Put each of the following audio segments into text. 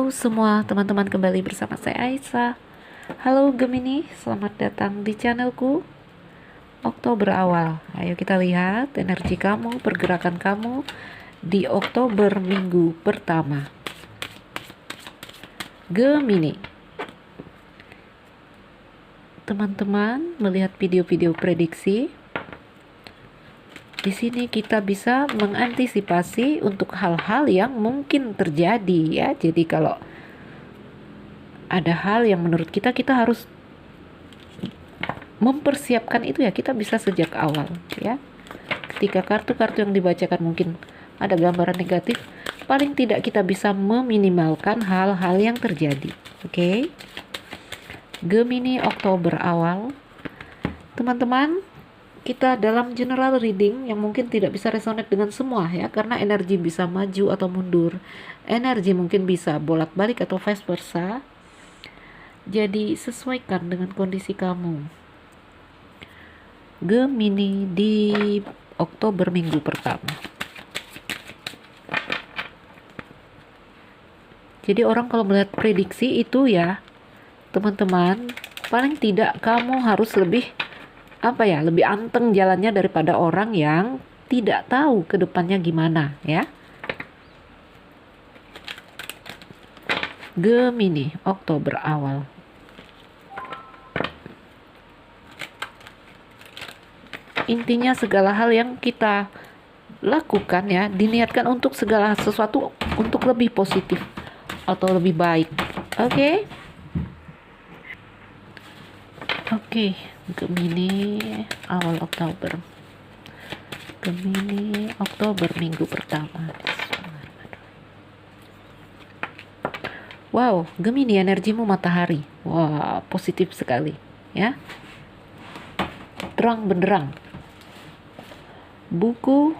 Halo semua teman-teman, kembali bersama saya Aisyah. Halo Gemini, selamat datang di channelku. Oktober awal, ayo kita lihat energi kamu, pergerakan kamu di Oktober minggu pertama. Gemini, teman-teman melihat video-video prediksi. Di sini kita bisa mengantisipasi untuk hal-hal yang mungkin terjadi ya. Jadi kalau ada hal yang menurut kita harus mempersiapkan itu ya, kita bisa sejak awal ya. Ketika kartu-kartu yang dibacakan mungkin ada gambaran negatif, paling tidak kita bisa meminimalkan hal-hal yang terjadi. Oke. Gemini Oktober awal. Teman-teman, kita dalam general reading yang mungkin tidak bisa resonate dengan semua ya, karena energi bisa maju atau mundur, energi mungkin bisa bolak-balik atau vice versa. Jadi sesuaikan dengan kondisi kamu. Gemini di Oktober minggu pertama. Jadi orang kalau melihat prediksi itu ya, teman-teman, paling tidak kamu harus lebih lebih anteng jalannya daripada orang yang tidak tahu ke depannya gimana ya. Gemini Oktober awal. Intinya segala hal yang kita lakukan ya, diniatkan untuk segala sesuatu untuk lebih positif atau lebih baik. Oke. Gemini awal Oktober. Gemini Oktober minggu pertama. Wow, Gemini, energimu matahari. Wah, positif sekali ya. Terang benderang. Buku.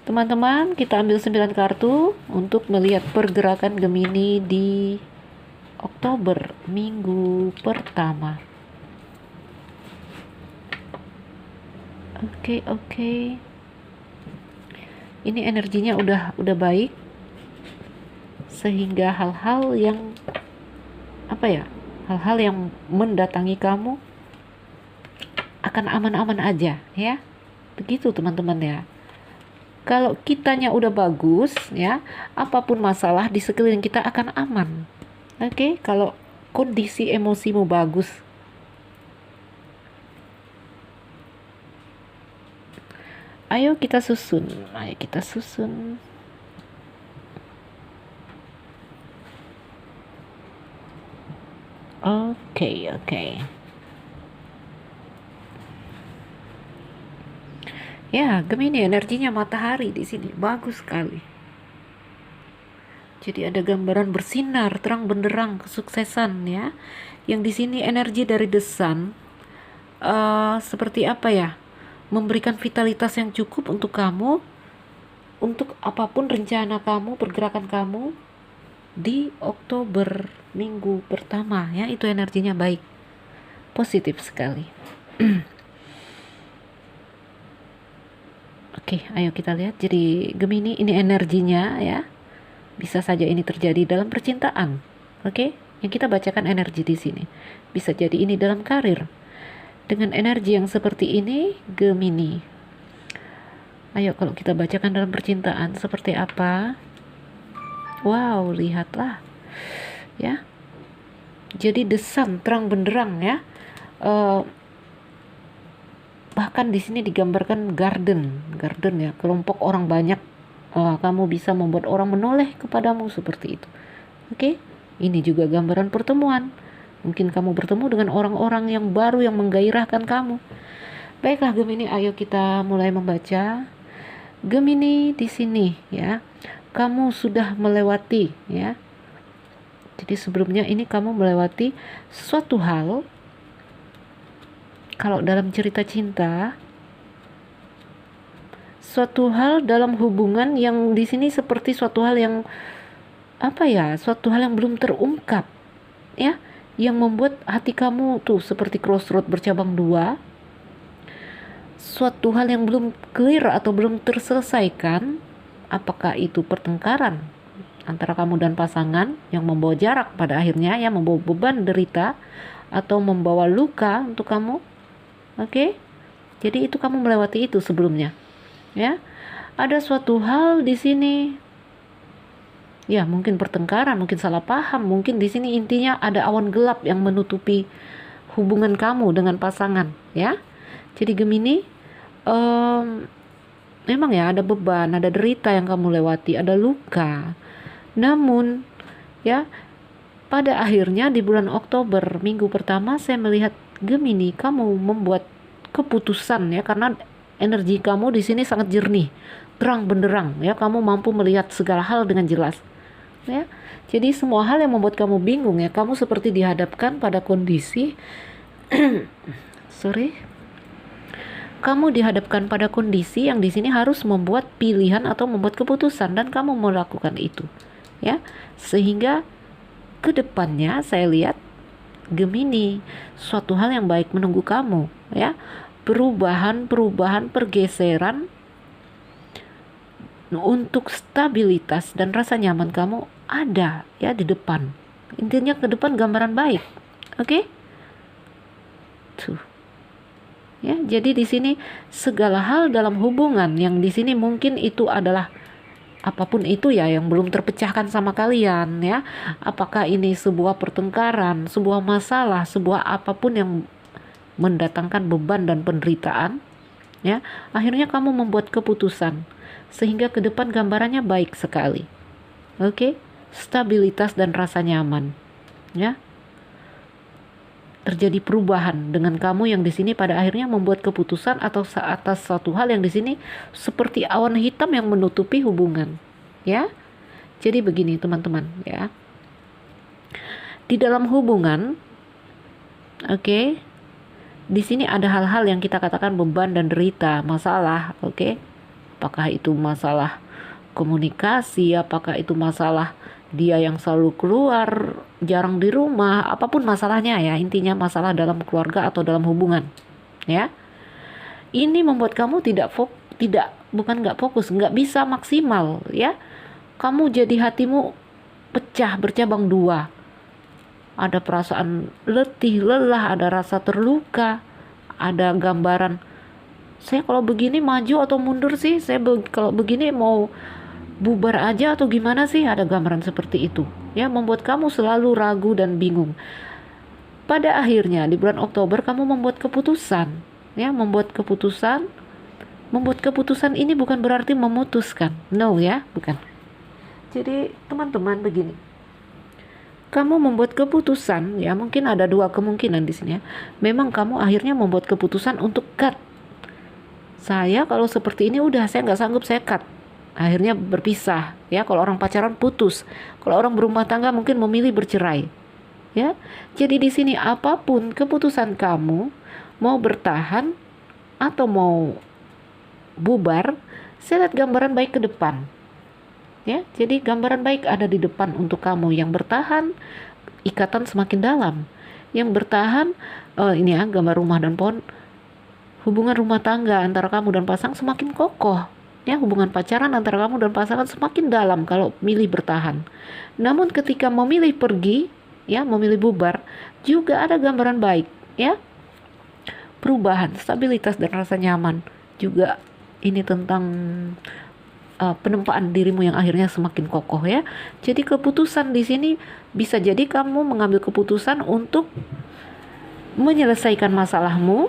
Teman-teman, kita ambil 9 kartu untuk melihat pergerakan Gemini di Oktober minggu pertama. Oke. Ini energinya udah baik, sehingga hal-hal yang hal-hal yang mendatangi kamu akan aman-aman aja ya. Begitu teman-teman ya. Kalau kitanya udah bagus ya, apapun masalah di sekeliling kita akan aman. Oke, kalau kondisi emosimu bagus. Ayo kita susun. Oke. Ya, Gemini energinya matahari di sini bagus sekali. Jadi ada gambaran bersinar, terang benderang, kesuksesan ya. Yang di sini energi dari the sun seperti memberikan vitalitas yang cukup untuk kamu, untuk apapun rencana kamu, pergerakan kamu di Oktober minggu pertama ya. Itu energinya baik, positif sekali. Oke, ayo kita lihat. Jadi Gemini, ini energinya ya. Bisa saja ini terjadi dalam percintaan. Oke, yang kita bacakan energi di sini. Bisa jadi ini dalam karir. Dengan energi yang seperti ini, Gemini. Ayo kalau kita bacakan dalam percintaan seperti apa? Wow, lihatlah. Ya. Jadi the sun, terang benderang ya. Bahkan di sini digambarkan garden ya, kelompok orang banyak. Kamu bisa membuat orang menoleh kepadamu seperti itu. Oke. Ini juga gambaran pertemuan. Mungkin kamu bertemu dengan orang-orang yang baru yang menggairahkan kamu. Baiklah Gemini, ayo kita mulai membaca. Gemini di sini ya, kamu sudah melewati ya. Jadi sebelumnya ini kamu melewati suatu hal. Kalau dalam cerita cinta, suatu hal dalam hubungan yang di sini seperti suatu hal yang suatu hal yang belum terungkap ya, yang membuat hati kamu tuh seperti crossroad bercabang dua. Suatu hal yang belum clear atau belum terselesaikan, apakah itu pertengkaran antara kamu dan pasangan yang membawa jarak pada akhirnya, yang membawa beban derita atau membawa luka untuk kamu. Oke? Jadi itu kamu melewati itu sebelumnya. Ya. Ada suatu hal di sini. Ya, mungkin pertengkaran, mungkin salah paham, mungkin di sini intinya ada awan gelap yang menutupi hubungan kamu dengan pasangan, ya. Jadi Gemini, memang ya ada beban, ada derita yang kamu lewati, ada luka. Namun, ya, pada akhirnya di bulan Oktober, minggu pertama saya melihat Gemini, kamu membuat keputusan ya, karena energi kamu di sini sangat jernih, terang benderang ya, kamu mampu melihat segala hal dengan jelas. Ya. Jadi semua hal yang membuat kamu bingung ya, kamu seperti dihadapkan pada kondisi kamu dihadapkan pada kondisi yang di sini harus membuat pilihan atau membuat keputusan, dan kamu melakukan itu. Ya. Sehingga kedepannya saya lihat Gemini, suatu hal yang baik menunggu kamu ya. Perubahan, pergeseran untuk stabilitas dan rasa nyaman kamu ada ya di depan. Intinya ke depan gambaran baik. Oke? Tuh. Ya, jadi di sini segala hal dalam hubungan yang di sini mungkin itu adalah apapun itu ya yang belum terpecahkan sama kalian ya. Apakah ini sebuah pertengkaran, sebuah masalah, sebuah apapun yang mendatangkan beban dan penderitaan ya. Akhirnya kamu membuat keputusan sehingga ke depan gambarannya baik sekali. Oke? Stabilitas dan rasa nyaman. Ya. Terjadi perubahan dengan kamu yang di sini pada akhirnya membuat keputusan atau atas suatu hal yang di sini seperti awan hitam yang menutupi hubungan. Ya. Jadi begini teman-teman ya. Di dalam hubungan, oke, di sini ada hal-hal yang kita katakan beban dan derita, masalah, oke? Apakah itu masalah komunikasi, apakah itu masalah dia yang selalu keluar, jarang di rumah, apapun masalahnya ya, intinya masalah dalam keluarga atau dalam hubungan, ya. Ini membuat kamu bukan nggak fokus, nggak bisa maksimal, ya. Kamu jadi hatimu pecah, bercabang dua. Ada perasaan letih, lelah, ada rasa terluka, ada gambaran saya kalau begini maju atau mundur sih, saya kalau begini mau bubar aja atau gimana sih, ada gambaran seperti itu ya, membuat kamu selalu ragu dan bingung. Pada akhirnya di bulan Oktober kamu membuat keputusan ya, membuat keputusan ini bukan berarti memutuskan, no ya, bukan. Jadi teman-teman begini, kamu membuat keputusan ya, mungkin ada dua kemungkinan di sini ya. Memang kamu akhirnya membuat keputusan untuk cut. Saya kalau seperti ini udah saya nggak sanggup, saya cut. Akhirnya berpisah ya. Kalau orang pacaran putus, kalau orang berumah tangga mungkin memilih bercerai. Ya. Jadi di sini apapun keputusan kamu, mau bertahan atau mau bubar, saya lihat gambaran baik ke depan. Ya, jadi gambaran baik ada di depan untuk kamu. Yang bertahan, ikatan semakin dalam. Yang bertahan, ini ya gambar rumah dan pohon. Hubungan rumah tangga antara kamu dan pasangan semakin kokoh. Ya, hubungan pacaran antara kamu dan pasangan semakin dalam kalau milih bertahan. Namun ketika memilih pergi, ya, memilih bubar, juga ada gambaran baik. Ya, perubahan, stabilitas dan rasa nyaman. Juga ini tentang penempaan dirimu yang akhirnya semakin kokoh ya. Jadi keputusan di sini bisa jadi kamu mengambil keputusan untuk menyelesaikan masalahmu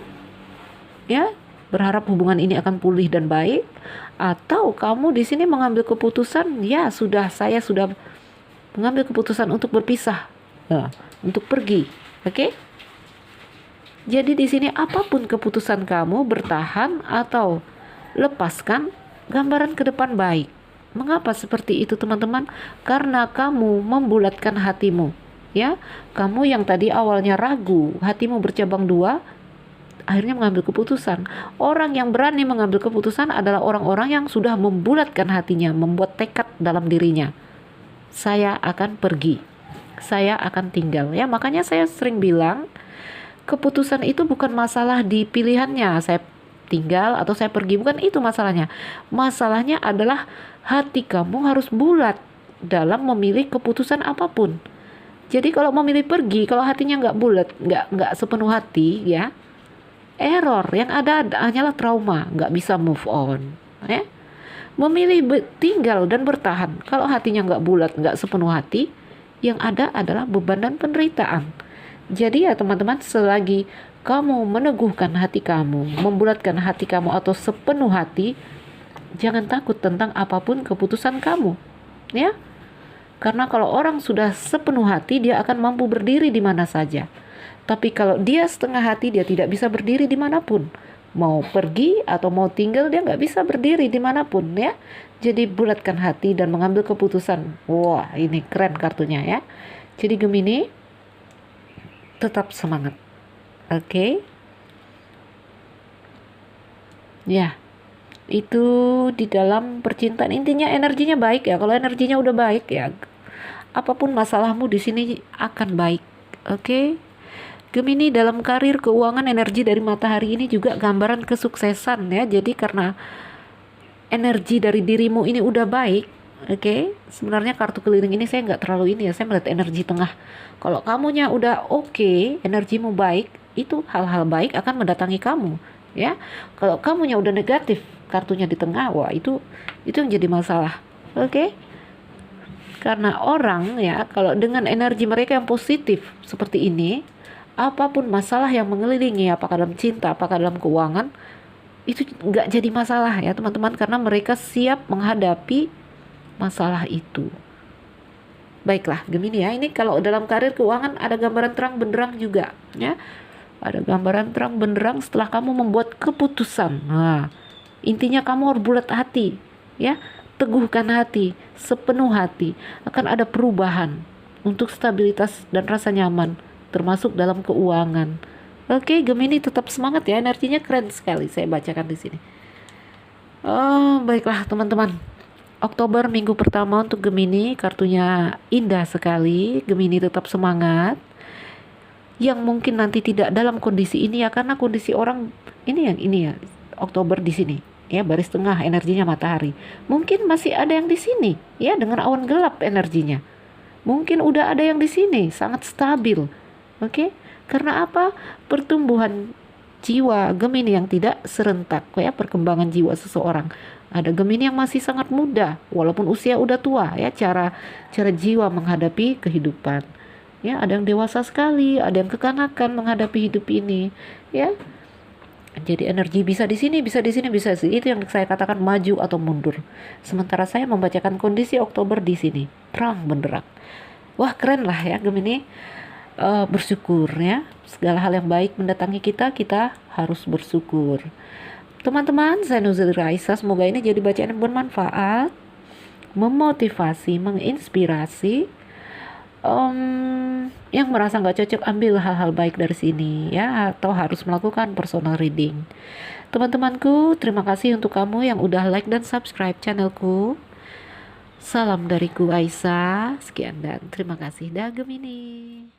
ya, berharap hubungan ini akan pulih dan baik, atau kamu di sini mengambil keputusan ya saya sudah mengambil keputusan untuk berpisah. Ya, untuk pergi. Oke? Jadi di sini apapun keputusan kamu, bertahan atau lepaskan, gambaran ke depan baik. Mengapa seperti itu teman-teman? Karena kamu membulatkan hatimu. Ya, kamu yang tadi awalnya ragu, hatimu bercabang dua, akhirnya mengambil keputusan. Orang yang berani mengambil keputusan adalah orang-orang yang sudah membulatkan hatinya, membuat tekad dalam dirinya. Saya akan pergi. Saya akan tinggal. Ya, makanya saya sering bilang, keputusan itu bukan masalah di pilihannya. Saya tinggal atau saya pergi, bukan itu masalahnya. Masalahnya adalah hati kamu harus bulat dalam memilih keputusan apapun. Jadi kalau memilih pergi, kalau hatinya nggak bulat, nggak sepenuh hati, ya error. Yang ada hanyalah trauma, nggak bisa move on. Ya, memilih tinggal dan bertahan. Kalau hatinya nggak bulat, nggak sepenuh hati, yang ada adalah beban dan penderitaan. Jadi ya teman-teman, selagi kamu meneguhkan hati kamu, membulatkan hati kamu atau sepenuh hati, jangan takut tentang apapun keputusan kamu, ya. Karena kalau orang sudah sepenuh hati, dia akan mampu berdiri di mana saja. Tapi kalau dia setengah hati, dia tidak bisa berdiri dimanapun. Mau pergi atau mau tinggal, dia nggak bisa berdiri dimanapun, ya. Jadi bulatkan hati dan mengambil keputusan. Wah, ini keren kartunya, ya. Jadi Gemini, tetap semangat. Oke. Ya, itu di dalam percintaan. Intinya energinya baik, ya. Kalau energinya udah baik, ya, apapun masalahmu di sini akan baik. Oke. Gemini, dalam karir, keuangan, energi dari matahari ini juga gambaran kesuksesan, ya. Jadi karena energi dari dirimu ini udah baik, oke. Sebenarnya kartu keliling ini saya nggak terlalu ini, ya. Saya melihat energi tengah. Kalau kamunya udah oke, energimu baik, itu hal-hal baik akan mendatangi kamu, ya. Kalau kamunya udah negatif, kartunya di tengah, wah itu yang jadi masalah, oke. Karena orang, ya, kalau dengan energi mereka yang positif seperti ini, apapun masalah yang mengelilingi, apakah dalam cinta, apakah dalam keuangan, itu nggak jadi masalah, ya teman-teman, karena mereka siap menghadapi masalah itu. Baiklah Gemini, ya, ini kalau dalam karir, keuangan ada gambaran terang benderang juga, ya. Ada gambaran terang benderang setelah kamu membuat keputusan. Nah, intinya kamu harus bulat hati, ya. Teguhkan hati, sepenuh hati. Akan ada perubahan untuk stabilitas dan rasa nyaman, termasuk dalam keuangan. Oke, Gemini, tetap semangat, ya. Energinya keren sekali saya bacakan di sini. Oh, baiklah teman-teman. Oktober minggu pertama untuk Gemini, kartunya indah sekali. Gemini tetap semangat. Yang mungkin nanti tidak dalam kondisi ini, ya, karena kondisi orang ini ya Oktober di sini, ya, baris tengah energinya matahari. Mungkin masih ada yang di sini, ya, dengan awan gelap energinya. Mungkin udah ada yang di sini sangat stabil. Oke? Karena apa? Pertumbuhan jiwa Gemini yang tidak serentak, ya, perkembangan jiwa seseorang. Ada Gemini yang masih sangat muda walaupun usia udah tua, ya, cara jiwa menghadapi kehidupan. Ya, ada yang dewasa sekali, ada yang kekanakan menghadapi hidup ini, ya. Jadi energi bisa di sini, bisa di sini, bisa di sini. Itu yang saya katakan maju atau mundur. Sementara saya membacakan kondisi Oktober di sini, terang benderang. Wah, keren lah, ya, Gemini. Bersyukur, ya. Segala hal yang baik mendatangi kita harus bersyukur. Teman-teman, saya Nuzul Raisa. Semoga ini jadi bacaan yang bermanfaat, memotivasi, menginspirasi. Yang merasa nggak cocok, ambil hal-hal baik dari sini, ya, atau harus melakukan personal reading. Teman-temanku, terima kasih untuk kamu yang udah like dan subscribe channelku. Salam dariku Aisyah. Sekian dan terima kasih. Dah Gemini.